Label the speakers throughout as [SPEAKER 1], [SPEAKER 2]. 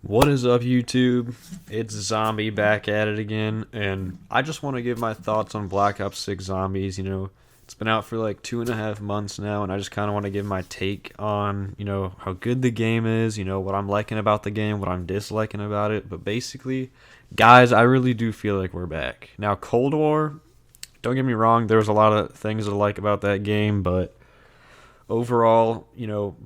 [SPEAKER 1] What is up, YouTube? It's Zombie back at it again, and I just want to give my thoughts on Black Ops 6 Zombies. It's been out for like 2.5 months now, and I just kind of want to give my take on, how good the game is, what I'm liking about the game, what I'm disliking about it. But basically, guys, I really do feel like we're back. Now, Cold War, don't get me wrong, there was a lot of things to like about that game, but overall,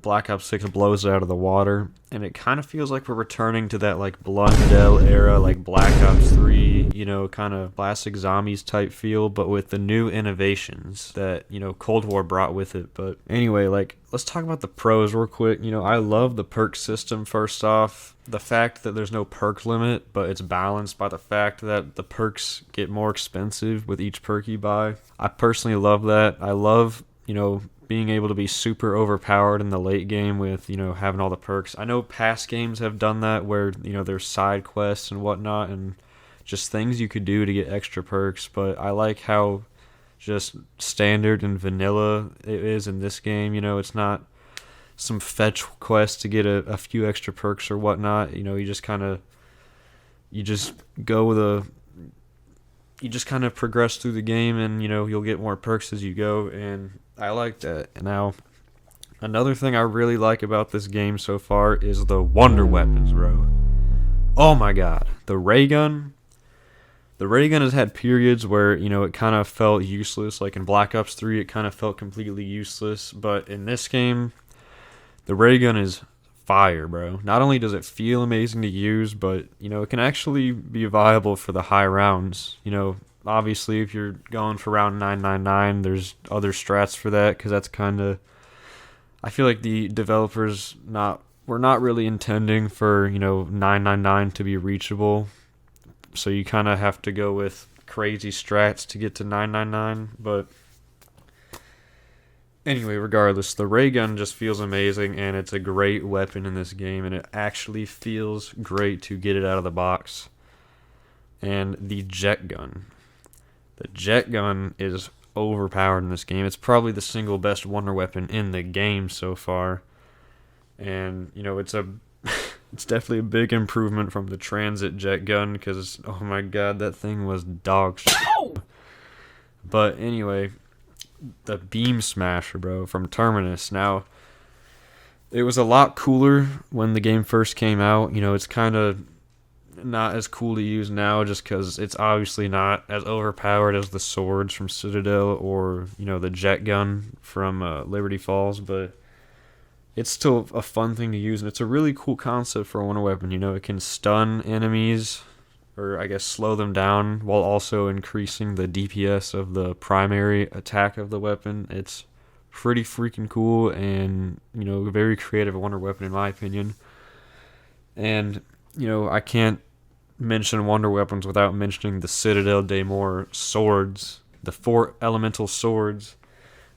[SPEAKER 1] Black Ops 6 blows it out of the water, and it kind of feels like we're returning to that like Blundell era, like Black Ops 3, kind of classic zombies type feel, but with the new innovations that, Cold War brought with it. But anyway, like, let's talk about the pros real quick. I love the perk system first off. The fact that there's no perk limit, but it's balanced by the fact that the perks get more expensive with each perk you buy. I personally love that. I love, being able to be super overpowered in the late game with, having all the perks. I know past games have done that where, there's side quests and whatnot and just things you could do to get extra perks, but I like how just standard and vanilla it is in this game. It's not some fetch quest to get a few extra perks or whatnot. You just go with a you just kind of progress through the game, and you'll get more perks as you go, and I like that. Now, another thing I really like about this game so far is the wonder weapons, bro. Oh my god, the ray gun has had periods where it kind of felt useless. Like in Black Ops 3 it kind of felt completely useless, but in this game the ray gun is fire, bro. Not only does it feel amazing to use, but it can actually be viable for the high rounds. Obviously, if you're going for round 999, there's other strats for that, because that's kind of, I feel like the developers not were not really intending for 999 to be reachable, so you kind of have to go with crazy strats to get to 999. But anyway, regardless, the ray gun just feels amazing, and it's a great weapon in this game, and it actually feels great to get it out of the box. And the jet gun. The jet gun is overpowered in this game. It's probably the single best wonder weapon in the game so far. And, it's definitely a big improvement from the transit jet gun, because, oh my god, that thing was dog shit. But anyway, the beam smasher, bro, from Terminus. Now, it was a lot cooler when the game first came out. It's kind of not as cool to use now, just because it's obviously not as overpowered as the swords from Citadel or the jet gun from Liberty Falls, but it's still a fun thing to use, and it's a really cool concept for a wonder weapon. It can stun enemies, or I guess slow them down, while also increasing the DPS of the primary attack of the weapon. It's pretty freaking cool, and very creative wonder weapon in my opinion. And I can't mention wonder weapons without mentioning the Citadel Daymore swords, the 4 elemental swords.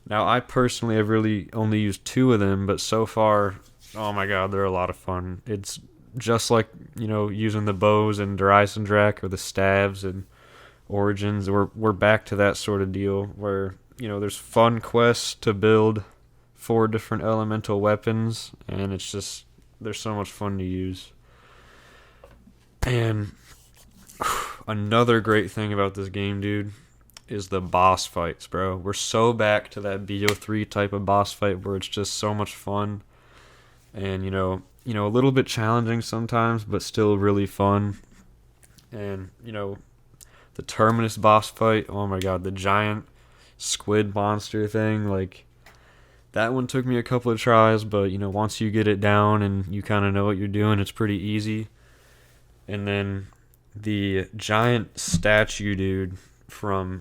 [SPEAKER 1] Now, I personally have really only used 2 of them, but so far, oh my god, they're a lot of fun. It's just like, using the bows in Der Eisendrache or the staves and Origins. We're back to that sort of deal where, there's fun quests to build 4 different elemental weapons, and it's just, they're so much fun to use. And another great thing about this game, dude, is the boss fights, bro. We're so back to that BO3 type of boss fight where it's just so much fun, and a little bit challenging sometimes, but still really fun. And the Terminus boss fight, oh my god, the giant squid monster thing, like, that one took me a couple of tries, but once you get it down and you kind of know what you're doing, it's pretty easy. And then the giant statue dude from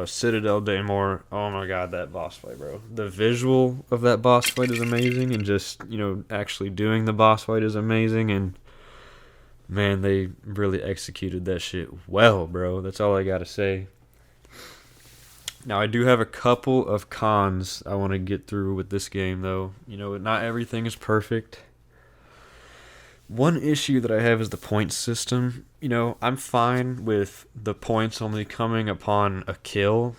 [SPEAKER 1] Citadel Daymore, oh my god, that boss fight, bro. The visual of that boss fight is amazing, and just, actually doing the boss fight is amazing, and man, they really executed that shit well, bro. That's all I gotta say. Now, I do have a couple of cons I want to get through with this game, though. Not everything is perfect. One issue that I have is the point system. I'm fine with the points only coming upon a kill.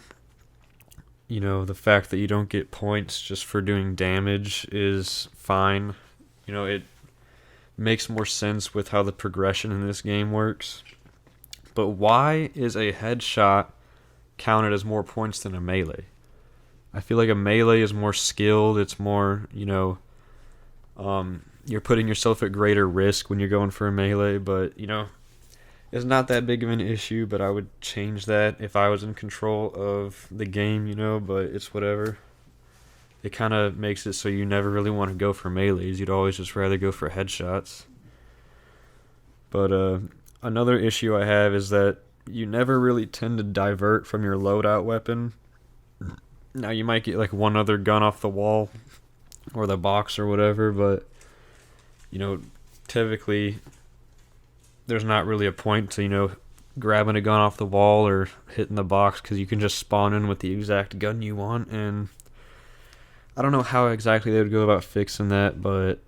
[SPEAKER 1] The fact that you don't get points just for doing damage is fine. It makes more sense with how the progression in this game works. But why is a headshot counted as more points than a melee? I feel like a melee is more skilled. It's more, you're putting yourself at greater risk when you're going for a melee. But, it's not that big of an issue. But I would change that if I was in control of the game, but it's whatever. It kind of makes it so you never really want to go for melees. You'd always just rather go for headshots. But another issue I have is that you never really tend to divert from your loadout weapon. Now, you might get like one other gun off the wall or the box or whatever, but, typically there's not really a point to, grabbing a gun off the wall or hitting the box, because you can just spawn in with the exact gun you want. And I don't know how exactly they would go about fixing that, but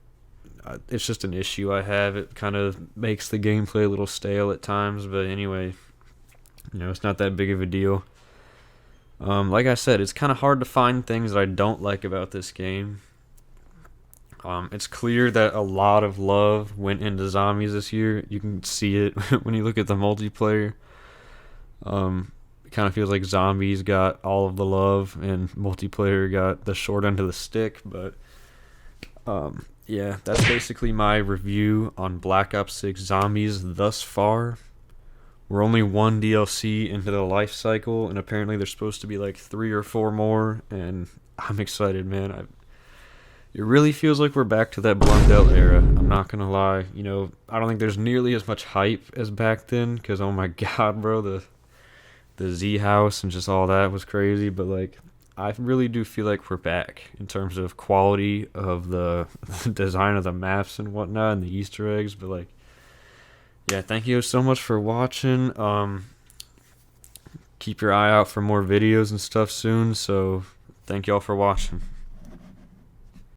[SPEAKER 1] it's just an issue I have. It kind of makes the gameplay a little stale at times, but anyway, it's not that big of a deal. Like I said, it's kind of hard to find things that I don't like about this game. It's clear that a lot of love went into zombies this year. You can see it when you look at the multiplayer. It kind of feels like zombies got all of the love and multiplayer got the short end of the stick. But yeah, that's basically my review on Black Ops 6 Zombies thus far. We're only one DLC into the life cycle, and apparently there's supposed to be like 3 or 4 more, and I'm excited, man. It really feels like we're back to that Blundell era. I'm not gonna lie. I don't think there's nearly as much hype as back then, because oh my god, bro, the Z house and just all that was crazy. But like, I really do feel like we're back in terms of quality of the design of the maps and whatnot and the Easter eggs. But like, yeah, thank you so much for watching. Keep your eye out for more videos and stuff soon. So thank y'all for watching.